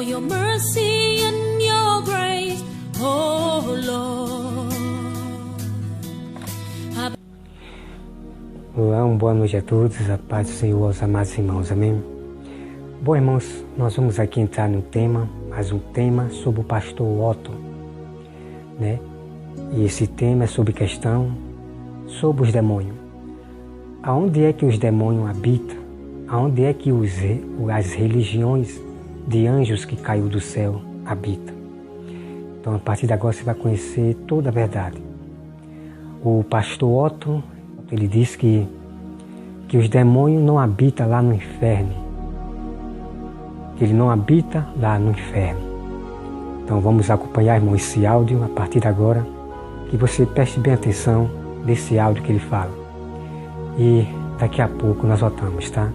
for your mercy and your grace, oh Lord. Olá, boa noite a todos, a paz do Senhor aos amados irmãos, amém? Bom, irmãos, nós vamos aqui entrar no tema, mais um tema sobre o pastor Otto, né? E esse tema é sobre questão, sobre os demônios. Aonde é que os demônios habitam? Aonde é que as religiões de anjos que caiu do céu habitam? Então, a partir de agora você vai conhecer toda a verdade. O pastor Otto, ele diz que os demônios não habitam lá no inferno. Que ele não habita lá no inferno. Então vamos acompanhar, irmão, esse áudio a partir de agora. Que você preste bem atenção nesse áudio que ele fala. E daqui a pouco nós voltamos, tá?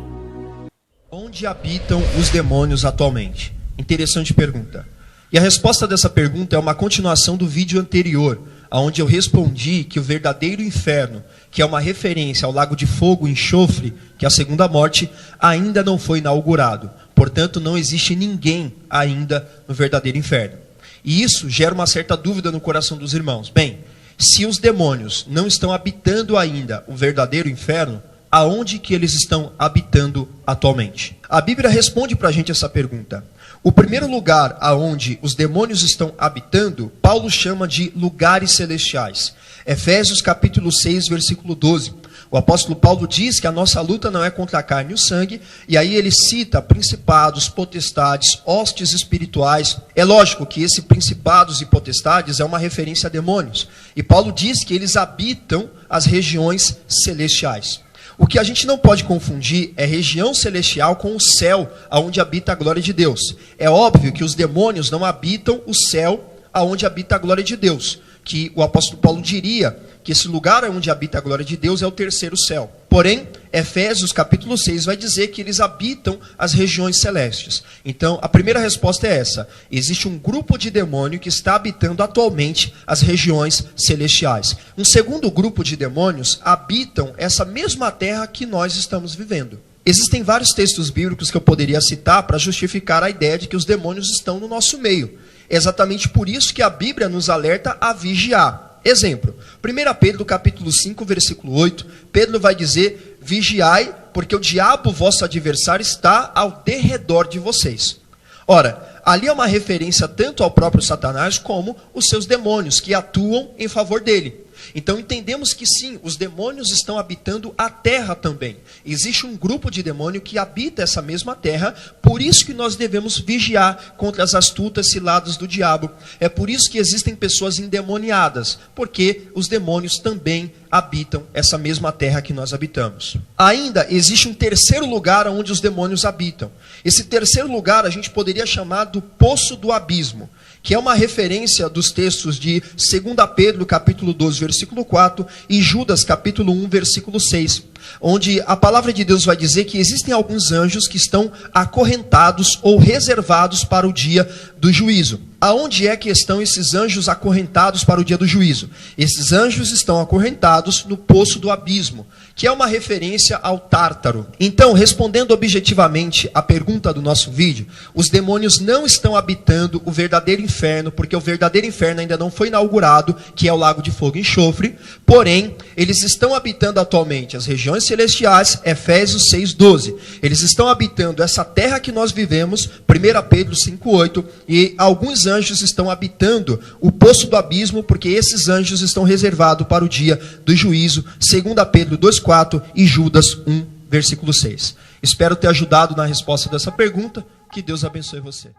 Onde habitam os demônios atualmente? Interessante pergunta. E a resposta dessa pergunta é uma continuação do vídeo anterior, onde eu respondi que o verdadeiro inferno, que é uma referência ao lago de fogo e enxofre, que é a segunda morte, ainda não foi inaugurado. Portanto, não existe ninguém ainda no verdadeiro inferno. E isso gera uma certa dúvida no coração dos irmãos. Bem, se os demônios não estão habitando ainda o verdadeiro inferno, aonde que eles estão habitando atualmente? A Bíblia responde para a gente essa pergunta. O primeiro lugar aonde os demônios estão habitando, Paulo chama de lugares celestiais. Efésios capítulo 6, versículo 12. O apóstolo Paulo diz que a nossa luta não é contra a carne e o sangue, e aí ele cita principados, potestades, hostes espirituais. É lógico que esse principados e potestades é uma referência a demônios. E Paulo diz que eles habitam as regiões celestiais. O que a gente não pode confundir é região celestial com o céu, onde habita a glória de Deus. É óbvio que os demônios não habitam o céu, onde habita a glória de Deus. Que o apóstolo Paulo diria que esse lugar onde habita a glória de Deus é o terceiro céu. Porém, Efésios capítulo 6 vai dizer que eles habitam as regiões celestes. Então, a primeira resposta é essa. Existe um grupo de demônio que está habitando atualmente as regiões celestiais. Um segundo grupo de demônios habitam essa mesma terra que nós estamos vivendo. Existem vários textos bíblicos que eu poderia citar para justificar a ideia de que os demônios estão no nosso meio. É exatamente por isso que a Bíblia nos alerta a vigiar. Exemplo, 1 Pedro capítulo 5, versículo 8, Pedro vai dizer, vigiai, porque o diabo, vosso adversário, está ao derredor de vocês. Ora, ali é uma referência tanto ao próprio Satanás como os seus demônios, que atuam em favor dele. Então entendemos que sim, os demônios estão habitando a terra também. Existe um grupo de demônio que habita essa mesma terra, por isso que nós devemos vigiar contra as astutas ciladas do diabo. É por isso que existem pessoas endemoniadas, porque os demônios também habitam essa mesma terra que nós habitamos. Ainda existe um terceiro lugar onde os demônios habitam. Esse terceiro lugar a gente poderia chamar do Poço do Abismo, que é uma referência dos textos de 2 Pedro, capítulo 12, versículo 4, e Judas, capítulo 1, versículo 6, onde a palavra de Deus vai dizer que existem alguns anjos que estão acorrentados ou reservados para o dia do juízo. Aonde é que estão esses anjos acorrentados para o dia do juízo? Esses anjos estão acorrentados no Poço do Abismo, que é uma referência ao Tártaro. Então, respondendo objetivamente à pergunta do nosso vídeo, os demônios não estão habitando o verdadeiro inferno, porque o verdadeiro inferno ainda não foi inaugurado, que é o lago de fogo e enxofre, porém, eles estão habitando atualmente as regiões celestiais, Efésios 6:12. Eles estão habitando essa terra que nós vivemos, 1 Pedro 5:8, e alguns anjos estão habitando o Poço do Abismo, porque esses anjos estão reservados para o dia do juízo, 2 Pedro 2:4 e Judas 1, versículo 6. Espero ter ajudado na resposta dessa pergunta. Que Deus abençoe você.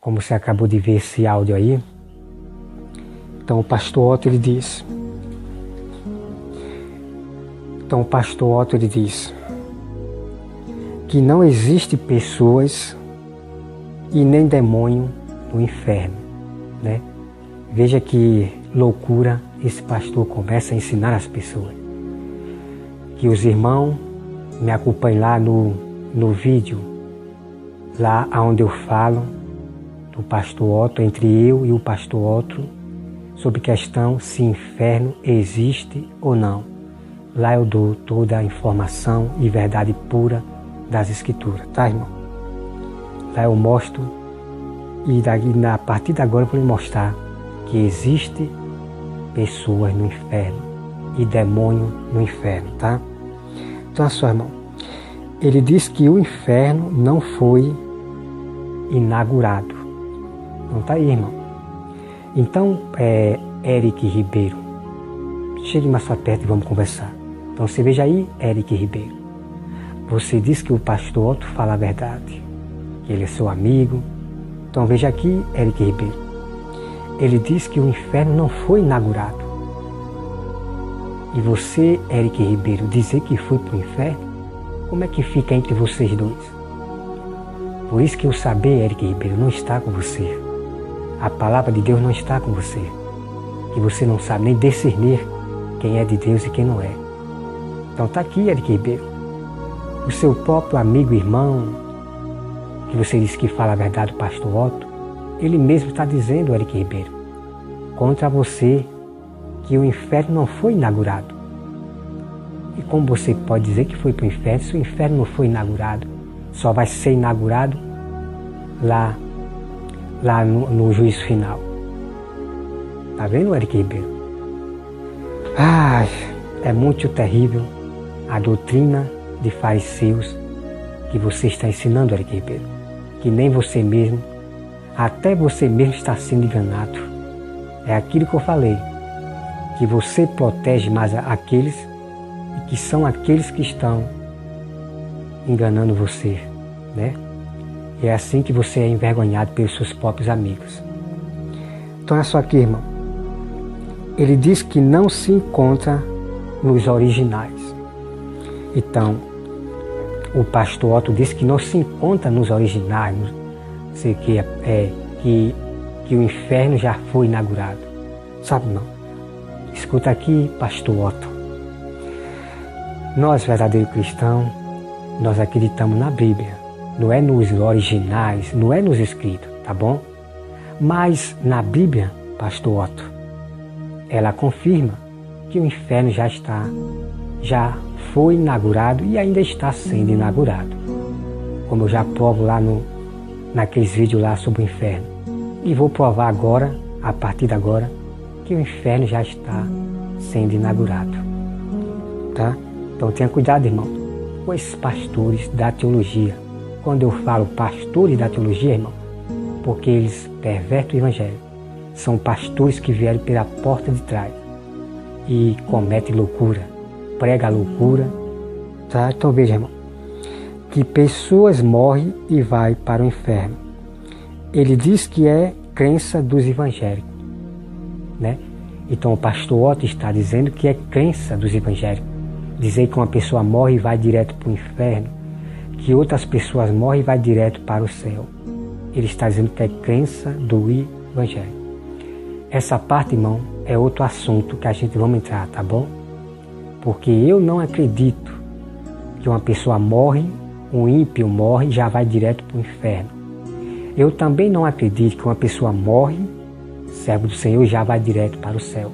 Como você acabou de ver esse áudio aí, então o pastor Otto ele diz que não existe pessoas e nem demônio no inferno, né? Veja que loucura esse pastor começa a ensinar as pessoas. Que os irmãos me acompanhem lá no vídeo, lá onde eu falo do pastor Otto, entre eu e o pastor Otto, sobre questão se inferno existe ou não. Lá eu dou toda a informação e verdade pura das Escrituras, tá, irmão? Lá eu mostro E a partir de agora eu vou lhe mostrar que existe pessoas no inferno e demônio no inferno, tá? Então, só, irmão, ele diz que o inferno não foi inaugurado. Não tá aí, irmão. Então, Eric Ribeiro, chegue mais pra perto e vamos conversar. Então, você veja aí, Eric Ribeiro. Você diz que o pastor Otto fala a verdade, que ele é seu amigo. Então, veja aqui, Eric Ribeiro. Ele diz que o inferno não foi inaugurado. E você, Eric Ribeiro, dizer que foi para o inferno, como é que fica entre vocês dois? Por isso que o saber, Eric Ribeiro, não está com você. A palavra de Deus não está com você. Que você não sabe nem discernir quem é de Deus e quem não é. Então está aqui, Eric Ribeiro. O seu próprio amigo e irmão, que você disse que fala a verdade, o pastor Otto, ele mesmo está dizendo, Eric Ribeiro, contra você, que o inferno não foi inaugurado. E como você pode dizer que foi para o inferno, se o inferno não foi inaugurado, só vai ser inaugurado lá no juízo final. Tá vendo, Eric Ribeiro? É muito terrível a doutrina de fariseus que você está ensinando, Eric Ribeiro. Que nem você mesmo, até você mesmo está sendo enganado. É aquilo que eu falei, que você protege mais aqueles que são aqueles que estão enganando você, né? E é assim que você é envergonhado pelos seus próprios amigos. Então é só aqui, irmão. Ele diz que não se encontra nos originais. Então, o pastor Otto diz que não se encontra nos originais, sei que o inferno já foi inaugurado. Sabe, não? Escuta aqui, pastor Otto. Nós, verdadeiros cristãos, nós acreditamos na Bíblia. Não é nos originais, não é nos escritos, tá bom? Mas na Bíblia, pastor Otto, ela confirma que o inferno já foi inaugurado e ainda está sendo inaugurado. Como eu já provo lá naqueles vídeos lá sobre o inferno. E vou provar agora, a partir de agora, que o inferno já está sendo inaugurado. Tá? Então tenha cuidado, irmão, com esses pastores da teologia. Quando eu falo pastores da teologia, irmão, porque eles pervertem o evangelho. São pastores que vieram pela porta de trás e cometem loucura, pregam a loucura. Tá? Então veja, irmão, que pessoas morrem e vai para o inferno. Ele diz que é crença dos evangélicos, né? Então o pastor Otto está dizendo que é crença dos evangélicos. Dizer que uma pessoa morre e vai direto para o inferno, que outras pessoas morrem e vai direto para o céu. Ele está dizendo que é crença do evangelho. Essa parte, irmão, é outro assunto que a gente vamos entrar, tá bom? Porque eu não acredito que uma pessoa morre, um ímpio morre e já vai direto para o inferno. Eu também não acredito que uma pessoa morre, servo do Senhor, e já vai direto para o céu.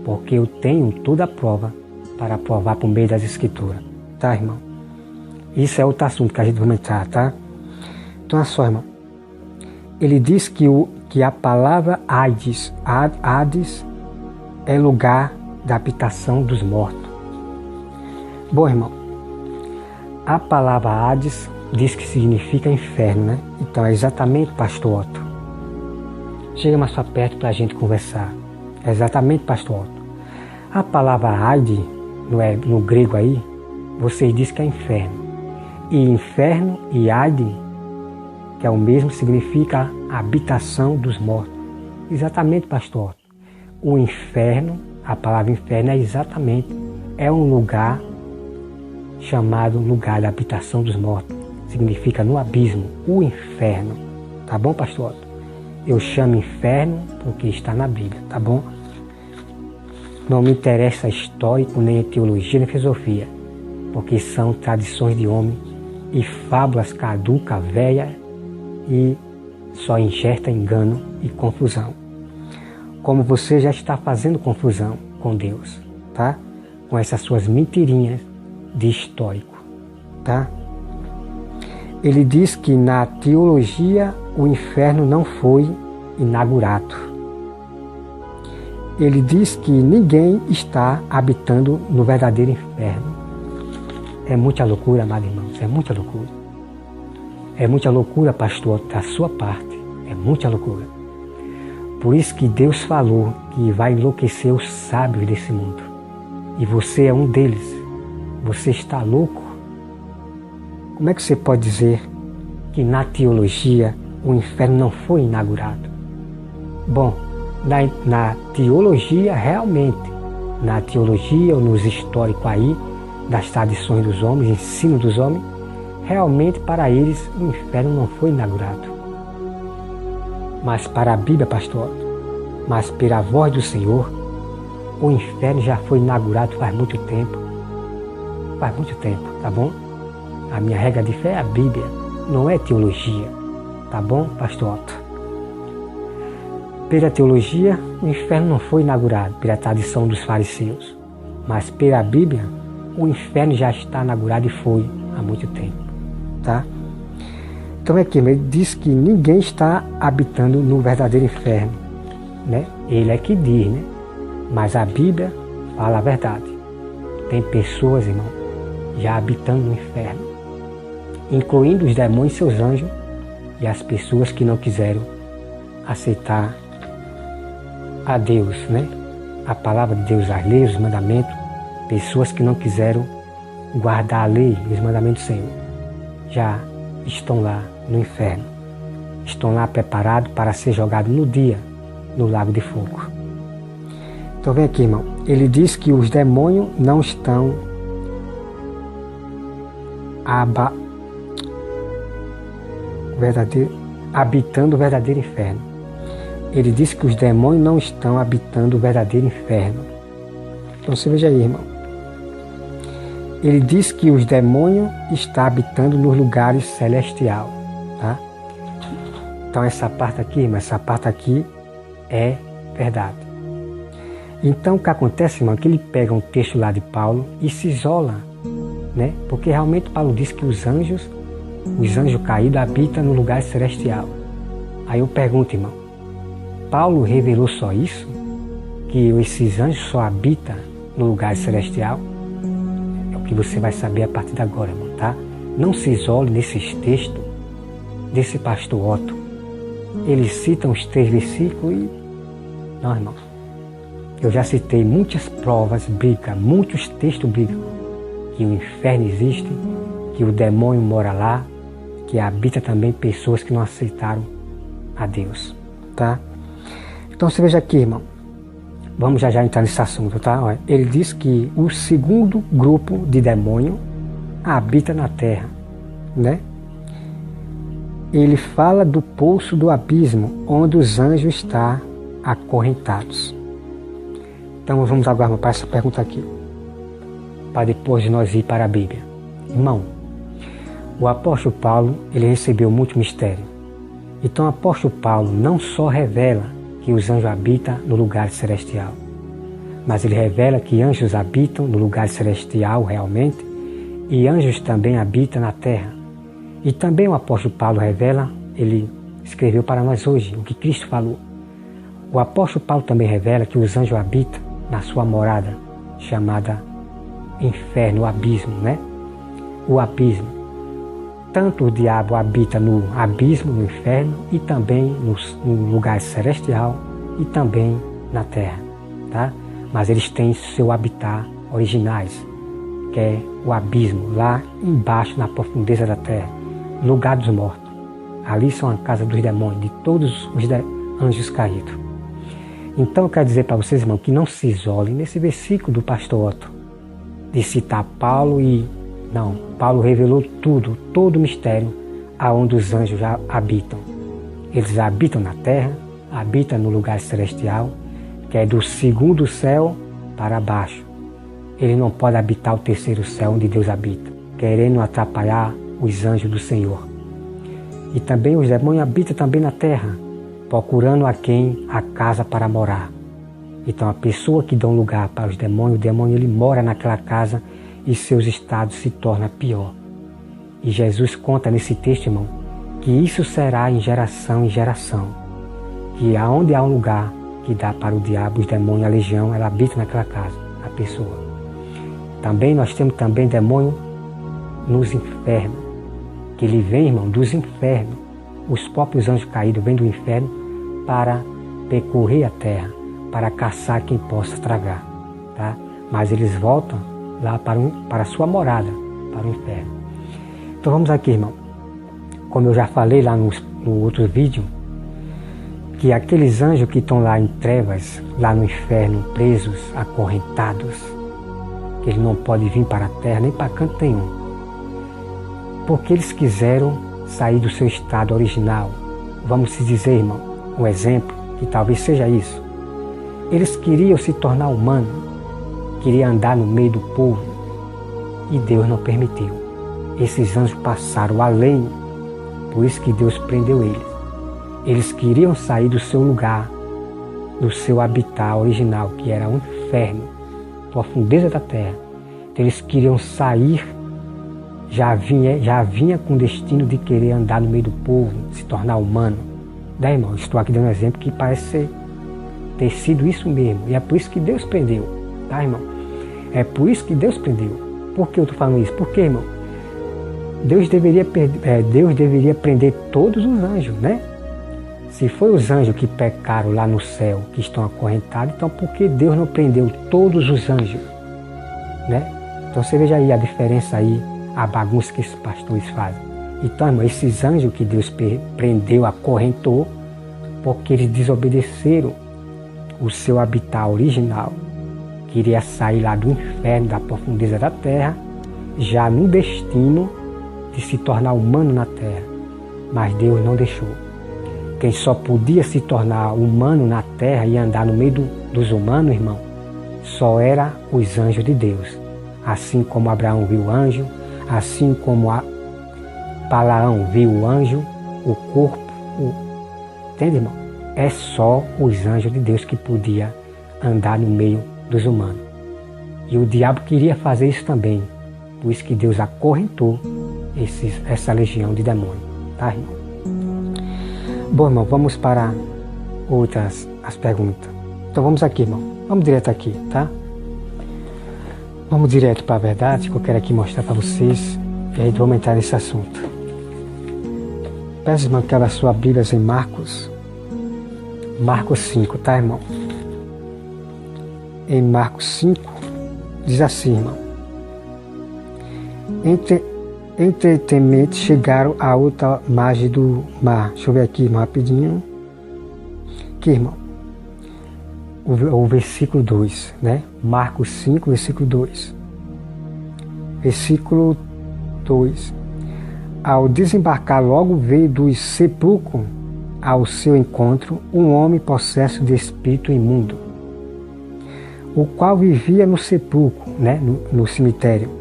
Porque eu tenho toda a prova para provar por meio das Escrituras. Tá, irmão? Isso é outro assunto que a gente vai entrar, tá? Então, é só, irmão. Ele diz que a palavra Hades é lugar da habitação dos mortos. Bom, irmão, a palavra Hades diz que significa inferno, né? Então é exatamente, pastor Otto. Chega mais para perto para a gente conversar. É exatamente, pastor Otto. A palavra Hades, no grego aí, vocês dizem que é inferno. E inferno e Hades, que é o mesmo, significa habitação dos mortos. Exatamente, pastor Otto. O inferno, a palavra inferno é um lugar chamado lugar da habitação dos mortos. Significa no abismo, o inferno. Tá bom, pastor Otto? Eu chamo inferno porque está na Bíblia, tá bom? Não me interessa histórico, nem a teologia, nem a filosofia, porque são tradições de homem e fábulas caducas, velhas, e só injeta engano e confusão. Como você já está fazendo confusão com Deus, tá? Com essas suas mentirinhas de histórico, tá? Ele diz que na teologia o inferno não foi inaugurado. Ele diz que ninguém está habitando no verdadeiro inferno. É muita loucura, amados irmãos, é muita loucura. É muita loucura, pastor, da sua parte. É muita loucura. Por isso que Deus falou que vai enlouquecer os sábios desse mundo. E você é um deles. Você está louco? Como é que você pode dizer que na teologia o inferno não foi inaugurado? Bom, na teologia realmente, na teologia ou nos históricos aí, das tradições dos homens, ensino dos homens, realmente para eles o inferno não foi inaugurado. Mas para a Bíblia, pastor, mas pela voz do Senhor, o inferno já foi inaugurado faz muito tempo. Faz muito tempo, tá bom? A minha regra de fé é a Bíblia, não é teologia, tá bom, pastor Otto? Pela teologia, o inferno não foi inaugurado pela tradição dos fariseus, mas pela Bíblia, o inferno já está inaugurado e foi há muito tempo, tá? Então é que ele diz que ninguém está habitando no verdadeiro inferno, né? Ele é que diz, né? Mas a Bíblia fala a verdade. Tem pessoas, irmão, já habitando no inferno, incluindo os demônios e seus anjos e as pessoas que não quiseram aceitar a Deus, né? A palavra de Deus, as leis, os mandamentos, pessoas que não quiseram guardar a lei e os mandamentos do Senhor, já estão lá no inferno. Estão lá preparados para ser jogados no dia, no lago de fogo. Então vem aqui, irmão. Ele diz que os demônios não estão habitando o verdadeiro inferno. Ele diz que os demônios não estão habitando o verdadeiro inferno. Então você veja aí, irmão. Ele diz que os demônios estão habitando nos lugares celestiais, tá? Então essa parte aqui, irmão, essa parte aqui é verdade. Então o que acontece, irmão, é que ele pega um texto lá de Paulo e se isola, né? Porque realmente Paulo diz que os anjos caídos habitam no lugar celestial. Aí eu pergunto, irmão, Paulo revelou só isso? Que esses anjos só habitam no lugar celestial? É o que você vai saber a partir de agora, irmão, tá? Não se isole nesses textos desse pastor Otto. Eles citam os 3 versículos e... Não, irmão. Eu já citei muitas provas bíblicas, muitos textos bíblicos, que o inferno existe, que o demônio mora lá, que habita também pessoas que não aceitaram a Deus, tá? Então você veja aqui, irmão, vamos já entrar nesse assunto, tá? Olha, ele diz que o segundo grupo de demônio habita na terra, né? Ele fala do poço do abismo, onde os anjos estão acorrentados. Então vamos agora para essa pergunta aqui, para depois de nós ir para a Bíblia. Irmão, o apóstolo Paulo, ele recebeu muito mistério. Então o apóstolo Paulo não só revela que os anjos habitam no lugar celestial, mas ele revela que anjos habitam no lugar celestial realmente, e anjos também habitam na terra. E também o apóstolo Paulo revela, ele escreveu para nós hoje o que Cristo falou. O apóstolo Paulo também revela que os anjos habitam na sua morada, chamada inferno, o abismo, né? O abismo. Tanto o diabo habita no abismo, no inferno, e também no lugar celestial, e também na terra, tá? Mas eles têm seu habitat originais, que é o abismo, lá embaixo, na profundeza da terra, lugar dos mortos. Ali são a casa dos demônios, de todos os anjos caídos. Então eu quero dizer para vocês, irmão, que não se isolem nesse versículo do pastor Otto, de citar Paulo e... Não, Paulo revelou tudo, todo o mistério aonde os anjos já habitam. Eles habitam na terra, habitam no lugar celestial, que é do segundo céu para baixo. Ele não pode habitar o terceiro céu onde Deus habita, querendo atrapalhar os anjos do Senhor. E também os demônios habitam também na terra, procurando a quem a casa para morar. Então a pessoa que dá um lugar para os demônios, o demônio ele mora naquela casa e seus estados se tornam pior. E Jesus conta nesse texto, irmão, que isso será em geração, que aonde há um lugar que dá para o diabo, os demônios, a legião, ela habita naquela casa, a pessoa. Também nós temos também demônio nos infernos, que ele vem, irmão, dos infernos. Os próprios anjos caídos vêm do inferno para percorrer a terra, para caçar quem possa tragar, tá? Mas eles voltam lá para a sua morada, para o inferno. Então vamos aqui, irmão. Como eu já falei lá no outro vídeo, que aqueles anjos que estão lá em trevas, lá no inferno, presos, acorrentados, que ele não pode vir para a terra nem para canto nenhum, porque eles quiseram sair do seu estado original. Vamos se dizer, irmão, um exemplo que talvez seja isso. Eles queriam se tornar humanos, queriam andar no meio do povo, e Deus não permitiu. Esses anjos passaram além, por isso que Deus prendeu eles. Eles queriam sair do seu lugar, do seu habitat original, que era o inferno, profundeza da terra. Então, eles queriam sair, já vinha com o destino de querer andar no meio do povo, se tornar humano. Daí, irmão, estou aqui dando um exemplo que parece ter sido isso mesmo. E é por isso que Deus prendeu, tá, irmão? É por isso que Deus prendeu. Por que eu estou falando isso? Porque, irmão, Deus deveria prender todos os anjos, né? Se foi os anjos que pecaram lá no céu, que estão acorrentados, então por que Deus não prendeu todos os anjos, né? Então você veja aí a diferença aí, a bagunça que esses pastores fazem. Então, irmão, esses anjos que Deus prendeu, acorrentou, porque eles desobedeceram o seu habitat original, queria sair lá do inferno, da profundeza da terra, já no destino de se tornar humano na terra. Mas Deus não deixou. Quem só podia se tornar humano na terra e andar no meio dos humanos, irmão, só era os anjos de Deus. Assim como Abraão viu o anjo, assim como Balaão viu o anjo, o corpo, entende, irmão? É só os anjos de Deus que podia andar no meio dos humanos. E o diabo queria fazer isso também, por isso que Deus acorrentou essa legião de demônios, tá, irmão? Bom, irmão, vamos para as perguntas. Então vamos aqui, irmão. Vamos direto aqui, tá? Vamos direto para a verdade que eu quero aqui mostrar para vocês. E aí vamos entrar nesse assunto. Peço, irmão, que abra sua Bíblia em Marcos 5, tá, irmão? Em Marcos 5, diz assim, irmão. Entretanto, chegaram à outra margem do mar. Deixa eu ver aqui, irmão, rapidinho. Aqui, irmão. O versículo 2, né? Marcos 5, versículo 2. Versículo 2. Ao desembarcar, logo veio do sepulcro ao seu encontro um homem possesso de espírito imundo, o qual vivia no sepulcro, né? No cemitério.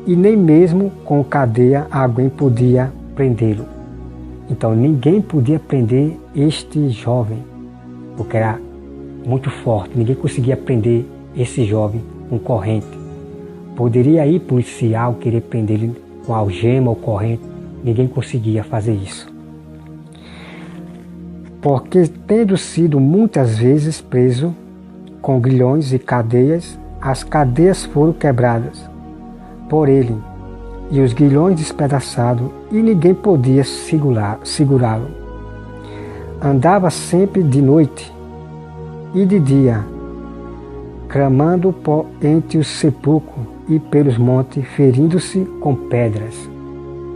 E nem mesmo com cadeia alguém podia prendê-lo. Então ninguém podia prender este jovem, porque era muito forte. Ninguém conseguia prender esse jovem com corrente. Poderia ir policial querer prender ele com algema ou corrente. Ninguém conseguia fazer isso. Porque tendo sido muitas vezes preso com grilhões e cadeias, as cadeias foram quebradas por ele, e os grilhões despedaçados, e ninguém podia segurá-lo. Andava sempre de noite e de dia, clamando entre os sepulcros e pelos montes, ferindo-se com pedras.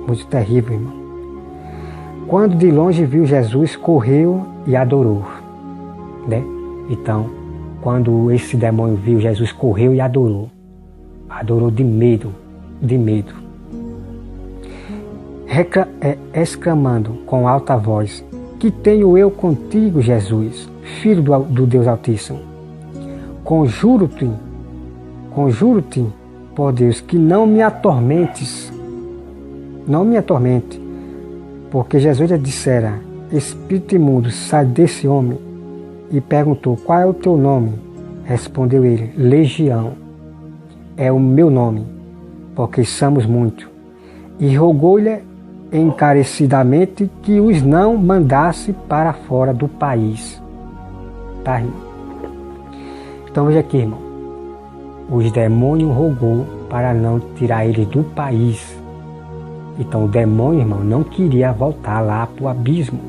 Muito terrível, irmão. Quando de longe viu Jesus, correu e adorou, né? Então, quando esse demônio viu Jesus, correu e adorou de medo, exclamando com alta voz: que tenho eu contigo, Jesus, Filho do Deus Altíssimo? Conjuro-te, por Deus, que não me atormente, porque Jesus lhe dissera: espírito imundo, sai desse homem. E perguntou: qual é o teu nome? Respondeu ele: Legião é o meu nome, porque somos muitos. E rogou-lhe encarecidamente que os não mandasse para fora do país. Tá, irmão? Então veja aqui, irmão. Os demônios rogou para não tirar eles do país. Então o demônio, irmão, não queria voltar lá para o abismo,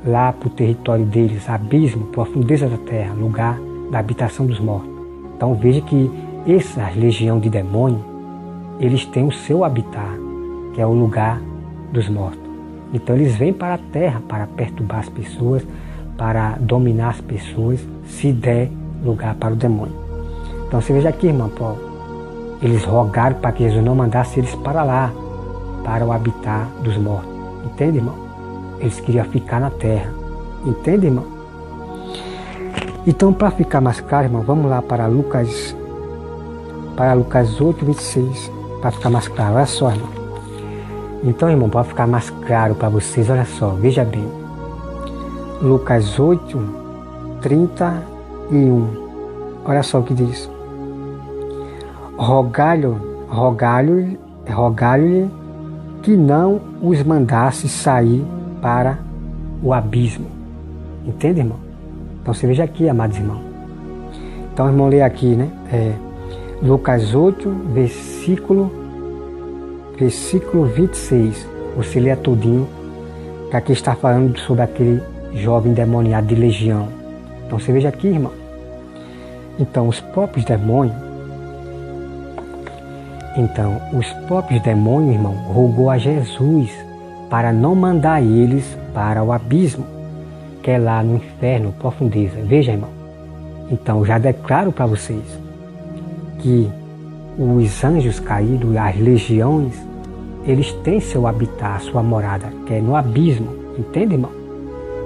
lá para o território deles, abismo, profundeza da terra, lugar da habitação dos mortos. Então veja que essa legião de demônios, eles têm o seu habitat, que é o lugar dos mortos. Então eles vêm para a terra para perturbar as pessoas, para dominar as pessoas, se der lugar para o demônio. Então você veja aqui, irmão Paulo, eles rogaram para que Jesus não mandasse eles para lá, para o habitat dos mortos. Entende, irmão? Eles queriam ficar na terra. Entende, irmão? Então, para ficar mais claro, irmão, vamos lá para Lucas 8, 26, para ficar mais claro. Olha só, irmão. Então, irmão, para ficar mais claro para vocês, olha só, veja bem. Lucas 8, 31. Olha só o que diz. Rogai-lhe que não os mandasse sair para o abismo. Entende, irmão? Então você veja aqui, amados irmãos. Então, irmão, lê aqui, né? Lucas 8, versículo 26. Você lê tudinho, que aqui está falando sobre aquele jovem endemoniado de legião. Então você veja aqui, irmão. Então os próprios demônios, irmão, rogou a Jesus para não mandar eles para o abismo, que é lá no inferno, profundeza. Veja, irmão. Então já declaro para vocês que os anjos caídos, as legiões, eles têm seu habitat, sua morada, que é no abismo. Entende, irmão?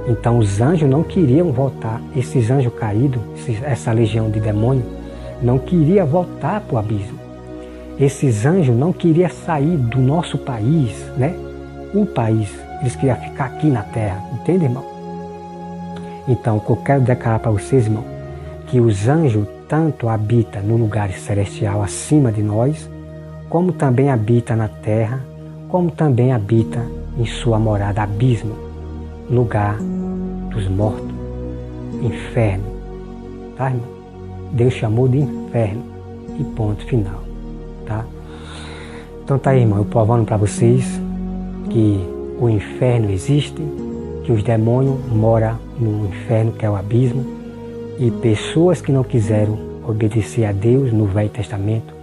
Então os anjos não queriam voltar, esses anjos caídos, essa legião de demônios, não queria voltar para o abismo. Esses anjos não queriam sair do nosso país, né? O país, eles queriam ficar aqui na terra, entende, irmão? Então, o que eu quero declarar para vocês, irmão, que os anjos tanto habitam no lugar celestial acima de nós, como também habitam na terra, como também habitam em sua morada, abismo, lugar dos mortos, inferno, tá, irmão? Deus chamou de inferno e ponto final, tá? Então tá aí, irmão, eu provando para vocês que o inferno existe, que os demônios moram no inferno, que é o abismo, e pessoas que não quiseram obedecer a Deus no Velho Testamento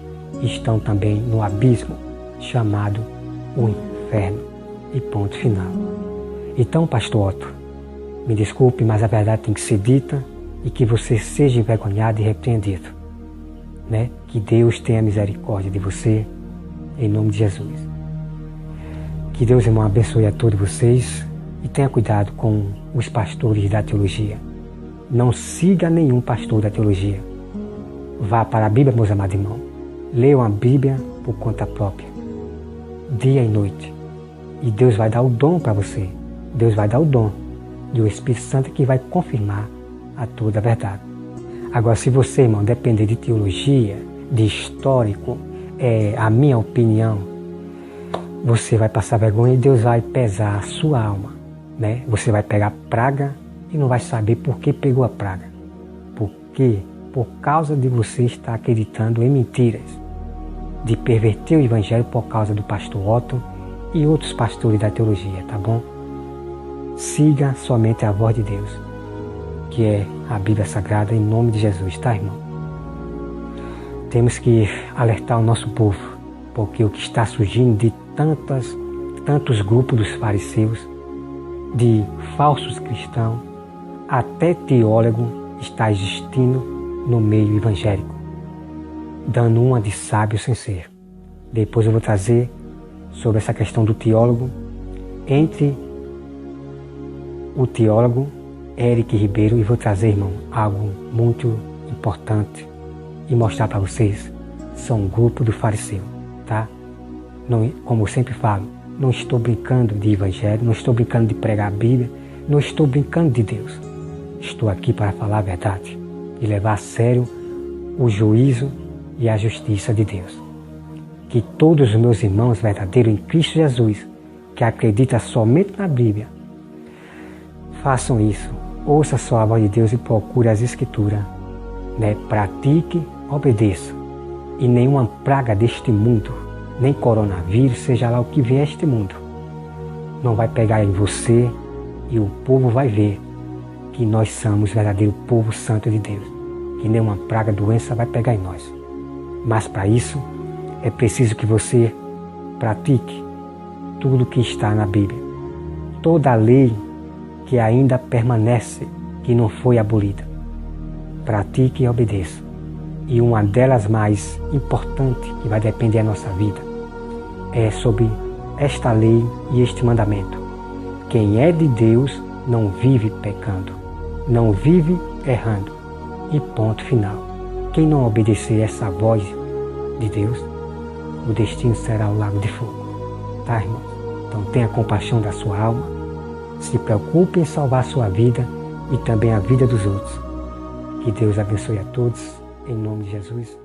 estão também no abismo, chamado o inferno, e ponto final. Então, pastor Otto, me desculpe, mas a verdade tem que ser dita e que você seja envergonhado e repreendido, né? Que Deus tenha misericórdia de você, em nome de Jesus. Que Deus, irmão, abençoe a todos vocês e tenha cuidado com os pastores da teologia. Não siga nenhum pastor da teologia. Vá para a Bíblia, meus amados irmãos. Leiam a Bíblia por conta própria, dia e noite. E Deus vai dar o dom para você. Deus vai dar o dom e o Espírito Santo que vai confirmar a toda a verdade. Agora, se você, irmão, depender de teologia, de histórico, a minha opinião, você vai passar vergonha e Deus vai pesar a sua alma, né? Você vai pegar praga e não vai saber por que pegou a praga. Por quê? Por causa de você estar acreditando em mentiras, de perverter o Evangelho por causa do pastor Otto e outros pastores da teologia, tá bom? Siga somente a voz de Deus, que é a Bíblia Sagrada, em nome de Jesus, tá, irmão? Temos que alertar o nosso povo, porque o que está surgindo de tantos grupos dos fariseus, de falsos cristãos, até teólogo está existindo no meio evangélico, dando uma de sábio sem ser. Depois eu vou trazer sobre essa questão do teólogo, entre o teólogo Eric Ribeiro, e vou trazer, irmão, algo muito importante e mostrar para vocês. São um grupo do fariseu, tá? Não, como eu sempre falo, não estou brincando de evangelho, não estou brincando de pregar a Bíblia, não estou brincando de Deus. Estou aqui para falar a verdade e levar a sério o juízo e a justiça de Deus. Que todos os meus irmãos verdadeiros em Cristo Jesus que acredita somente na Bíblia, façam isso. Ouça só a voz de Deus e procure as Escrituras. Pratique, obedeça. E nenhuma praga deste mundo, nem coronavírus, seja lá o que vier este mundo, não vai pegar em você, e o povo vai ver que nós somos o verdadeiro povo santo de Deus. Que nenhuma praga, doença vai pegar em nós. Mas para isso, é preciso que você pratique tudo que está na Bíblia. Toda a lei que ainda permanece, que não foi abolida. Pratique e obedeça. E uma delas mais importante, que vai depender da nossa vida, é sobre esta lei e este mandamento. Quem é de Deus não vive pecando, não vive errando. E ponto final. Quem não obedecer essa voz de Deus, o destino será o lago de fogo. Tá, irmãos? Então tenha compaixão da sua alma, se preocupe em salvar a sua vida e também a vida dos outros. Que Deus abençoe a todos, em nome de Jesus.